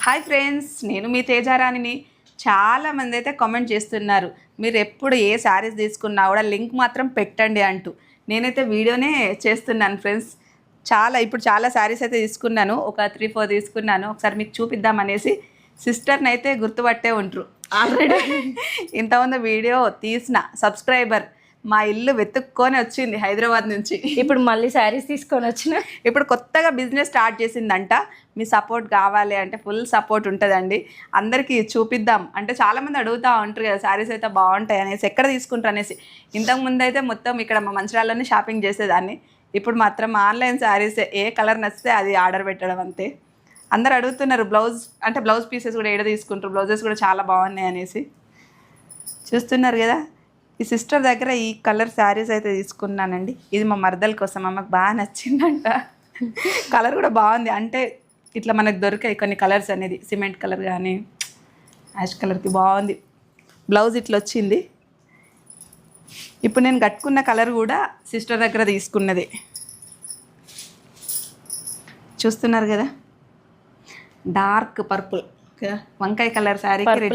Hi friends, నేను మీ తేజారాణిని. చాలామంది అయితే కామెంట్ చేస్తున్నారు, మీరు ఎప్పుడు ఏ శారీస్ తీసుకున్నా కూడా లింక్ మాత్రం పెట్టండి అంటూ. నేనైతే వీడియోనే చేస్తున్నాను ఫ్రెండ్స్. ఇప్పుడు చాలా శారీస్ అయితే తీసుకున్నాను, ఒక 3-4 తీసుకున్నాను. ఒకసారి మీకు చూపిద్దామనేసి. సిస్టర్ని అయితే గుర్తుపట్టే ఉంటారు ఆల్రెడీ. ఇంతకుముందు వీడియో తీసిన సబ్స్క్రైబర్ మా ఇల్లు వెతుక్కొని వచ్చింది హైదరాబాద్ నుంచి. ఇప్పుడు మళ్ళీ శారీస్ తీసుకొని వచ్చిన. ఇప్పుడు కొత్తగా బిజినెస్ స్టార్ట్ చేసిందంట. మీ సపోర్ట్ కావాలి అంటే ఫుల్ సపోర్ట్ ఉంటుందండి. అందరికీ చూపిద్దాం అంటే చాలామంది అడుగుతూ ఉంటారు కదా, శారీస్ అయితే బాగుంటాయి అనేసి, ఎక్కడ తీసుకుంటారు అనేసి. ఇంతకుముందు అయితే మొత్తం ఇక్కడ మా మంచిర్యాలలోనే షాపింగ్ చేసేదాన్ని. ఇప్పుడు మాత్రం ఆన్లైన్ శారీస్, ఏ కలర్ నచ్చితే అది ఆర్డర్ పెట్టడం అంతే. అందరు అడుగుతున్నారు బ్లౌజ్ పీసెస్ కూడా ఏడ తీసుకుంటారు, బ్లౌజెస్ కూడా చాలా బాగున్నాయి అనేసి. చూస్తున్నారు కదా, ఈ సిస్టర్ దగ్గర ఈ కలర్ శారీస్ అయితే తీసుకున్నానండి. ఇది మా మరదల కోసం, అమ్మకు బాగా నచ్చిందంట. కలర్ కూడా బాగుంది. అంటే ఇట్లా మనకు దొరికాయి కొన్ని కలర్స్ అనేది, సిమెంట్ కలర్ కానీ యాష్ కలర్కి బాగుంది. బ్లౌజ్ ఇట్లా వచ్చింది. ఇప్పుడు నేను కట్టుకున్న కలర్ కూడా సిస్టర్ దగ్గర తీసుకున్నది. చూస్తున్నారు కదా, డార్క్ పర్పుల్ వంకాయ colour sari, red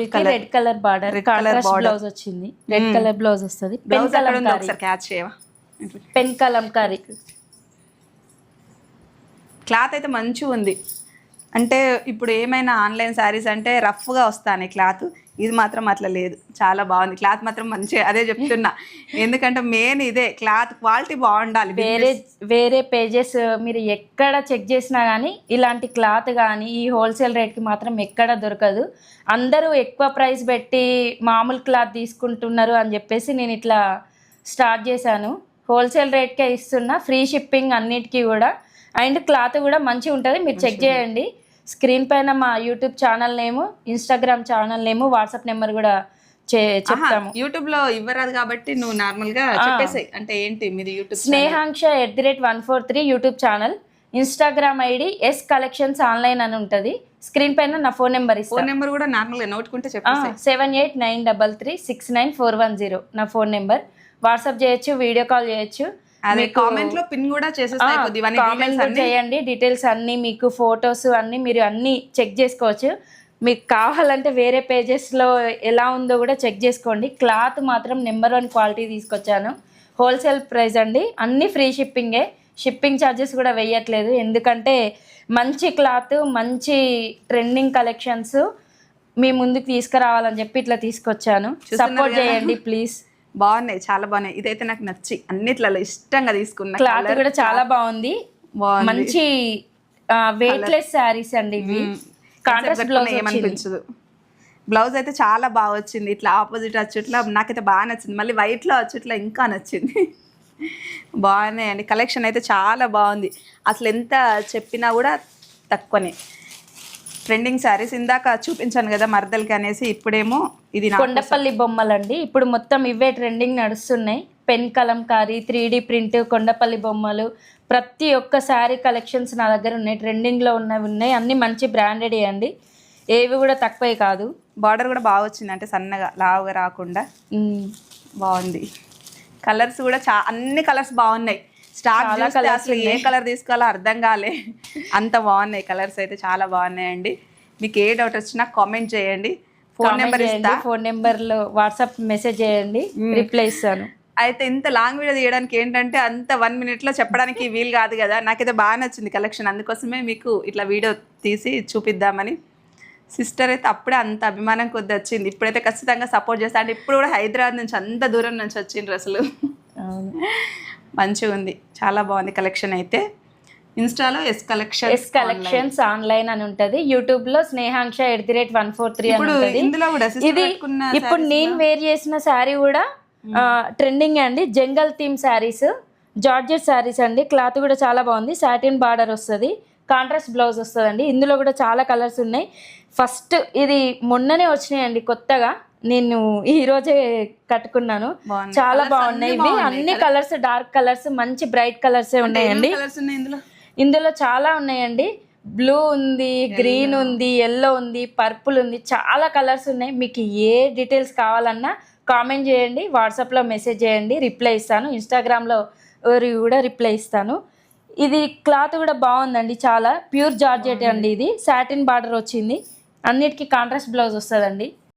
colour border, blouse వచ్చింది. రెడ్ కలర్ బ్లౌజ్ వస్తుంది. బ్లౌజ్ ఒకసారి క్యాచ్ చేయవా? పెన్ కలంకారీ క్లాత్ అయితే మంచిగా ఉంది. అంటే ఇప్పుడు ఏమైనా ఆన్లైన్ శారీస్ అంటే రఫ్గా వస్తాయి క్లాత్, ఇది మాత్రం అట్లా లేదు, చాలా బాగుంది. క్లాత్ మాత్రం మంచిగా, అదే చెప్తున్నా. ఎందుకంటే మెయిన్ ఇదే, క్లాత్ క్వాలిటీ బాగుండాలి. వేరే పేజెస్ మీరు ఎక్కడ చెక్ చేసినా కానీ ఇలాంటి క్లాత్ కానీ ఈ హోల్సేల్ రేట్కి మాత్రం ఎక్కడ దొరకదు. అందరూ ఎక్కువ ప్రైస్ పెట్టి మామూలు క్లాత్ తీసుకుంటున్నారు అని చెప్పేసి నేను ఇట్లా స్టార్ట్ చేశాను. హోల్సేల్ రేట్కే ఇస్తున్నా, ఫ్రీ షిప్పింగ్ అన్నిటికీ కూడా. అండ్ క్లాత్ కూడా మంచిగా ఉంటుంది, మీరు చెక్ చేయండి. స్క్రీన్ పైన మా యూట్యూబ్ ఛానల్ నేము, ఇన్స్టాగ్రామ్ ఛానల్ నేము, వాట్సాప్ నెంబర్ కూడా చెప్తాము. యూట్యూబ్లో ఇవ్వరాదు కాబట్టి నువ్వు నార్మల్గా చెప్పేసాయి. అంటే ఏంటి మీది? YouTube Snehanksha @143 YouTube channel. Instagram ID S collections online అని ఉంటుంది. స్క్రీన్ పైన నా ఫోన్ నెంబర్ ఇస్తాను. ఫోన్ నెంబర్ కూడా నార్మల్గా నోటుకుంటే చెప్పేసి 7893369410 నా ఫోన్ నెంబర్. వాట్సాప్ చేయొచ్చు, వీడియో కాల్ చేయొచ్చు. అదే కామెంట్ లో పిన్ కూడా చేయండి. డీటెయిల్స్ అన్ని మీకు, ఫొటోస్ అన్ని మీరు అన్ని చెక్ చేసుకోవచ్చు. మీకు కావాలంటే వేరే పేజెస్లో ఎలా ఉందో కూడా చెక్ చేసుకోండి. క్లాత్ మాత్రం నెంబర్ 1 క్వాలిటీ తీసుకొచ్చాను. హోల్సేల్ ప్రైస్ అండి, అన్ని ఫ్రీ షిప్పింగే. షిప్పింగ్ ఛార్జెస్ కూడా వేయట్లేదు, ఎందుకంటే మంచి క్లాత్, మంచి ట్రెండింగ్ కలెక్షన్స్ మీ ముందుకు తీసుకురావాలని చెప్పి ఇట్లా తీసుకొచ్చాను. సపోర్ట్ చేయండి ప్లీజ్. బాగున్నాయి, చాలా బాగున్నాయి. ఇదైతే నాకు నచ్చి అన్నిట్లలో ఇష్టంగా తీసుకున్నా. క్లాత్ కూడా చాలా బాగుంది. మంచి వెయిట్లెస్ శారీస్ అండి ఇవి. Contrast blouse ఏమనిపించదు. బ్లౌజ్ అయితే చాలా బాగా వచ్చింది. ఇట్లా ఆపోజిట్ వచ్చుట్లా నాకైతే బాగా నచ్చింది. మళ్ళీ వైట్లో వచ్చుట్లా ఇంకా నచ్చింది. బాగున్నాయండి. కలెక్షన్ అయితే చాలా బాగుంది. అసలు ఎంత చెప్పినా కూడా తక్కువనే. ట్రెండింగ్ శారీస్ ఇందాక చూపించాను కదా మరదలకి అనేసి, ఇప్పుడేమో ఇది కొండపల్లి బొమ్మలండి. ఇప్పుడు మొత్తం ఇవే ట్రెండింగ్ నడుస్తున్నాయి. Pen Kalamkari, 3D print, Kondapalli బొమ్మలు, ప్రతి ఒక్క శారీ కలెక్షన్స్ నా దగ్గర ఉన్నాయి. ట్రెండింగ్లో ఉన్నాయి, అన్ని మంచి బ్రాండెడ్ అండి, ఏవి కూడా తక్కువే కాదు. బార్డర్ కూడా బాగా వచ్చింది, అంటే సన్నగా లావుగా రాకుండా బాగుంది. కలర్స్ కూడా అన్ని కలర్స్ బాగున్నాయి. అసలు ఏ కలర్ తీసుకోవాలో అర్థం కాలే, అంత బాగున్నాయి. కలర్స్ అయితే చాలా బాగున్నాయండి. మీకు ఏ డౌట్ వచ్చినా కామెంట్ చేయండి. ఫోన్ నెంబర్ ఇస్తా, ఫోన్ నెంబర్లో వాట్సాప్ మెసేజ్ చేయండి, రిప్లై ఇస్తాను. అయితే ఇంత లాంగ్ వీడియో తీయడానికి ఏంటంటే అంత 1 minute చెప్పడానికి వీలు కాదు కదా. నాకైతే బాగా నచ్చింది కలెక్షన్, అందుకోసమే మీకు ఇట్లా వీడియో తీసి చూపిద్దామని. సిస్టర్ అయితే అప్పుడే అంత అభిమానం కొద్ది వచ్చింది. ఇప్పుడైతే ఖచ్చితంగా సపోర్ట్ చేస్తా. అంటే ఇప్పుడు కూడా హైదరాబాద్ నుంచి అంత దూరం నుంచి వచ్చిండ్రు. అసలు మంచిగా ఉంది, చాలా బాగుంది కలెక్షన్. అయితే ఇన్స్టాలో ఎస్ కలెక్షన్స్ ఆన్లైన్ అని ఉంటుంది. యూట్యూబ్ లో స్నేహాంక్ష @143 అని ఉంటుంది. ఇది ఇప్పుడు నేను వేర్ చేసిన శారీ కూడా ట్రెండింగ్ అండి. జంగల్ థీమ్ శారీస్, జార్జెట్ శారీస్ అండి. క్లాత్ కూడా చాలా బాగుంది. సాటిన్ బార్డర్ వస్తుంది, కాంట్రాస్ట్ బ్లౌజ్ వస్తుందండి. ఇందులో కూడా చాలా కలర్స్ ఉన్నాయి. ఫస్ట్ ఇది మొన్ననే వచ్చినాయండి కొత్తగా, నేను ఈ రోజే కట్టుకున్నాను. చాలా బాగున్నాయి ఇవి. అన్ని కలర్స్ డార్క్ కలర్స్, మంచి బ్రైట్ కలర్సే ఉన్నాయండి. ఇందులో చాలా ఉన్నాయండి. బ్లూ ఉంది, గ్రీన్ ఉంది, ఎల్లో ఉంది, పర్పుల్ ఉంది, చాలా కలర్స్ ఉన్నాయి. మీకు ఏ డీటెయిల్స్ కావాలన్నా కామెంట్ చేయండి, వాట్సాప్లో మెసేజ్ చేయండి, రిప్లై ఇస్తాను. ఇన్స్టాగ్రామ్లో కూడా రిప్లై ఇస్తాను. ఇది క్లాత్ కూడా బాగుందండి, చాలా ప్యూర్ జార్జెట్ అండి. ఇది సాటిన్ బార్డర్ వచ్చింది. అన్నిటికీ కాంట్రాస్ట్ బ్లౌజ్ వస్తుందండి.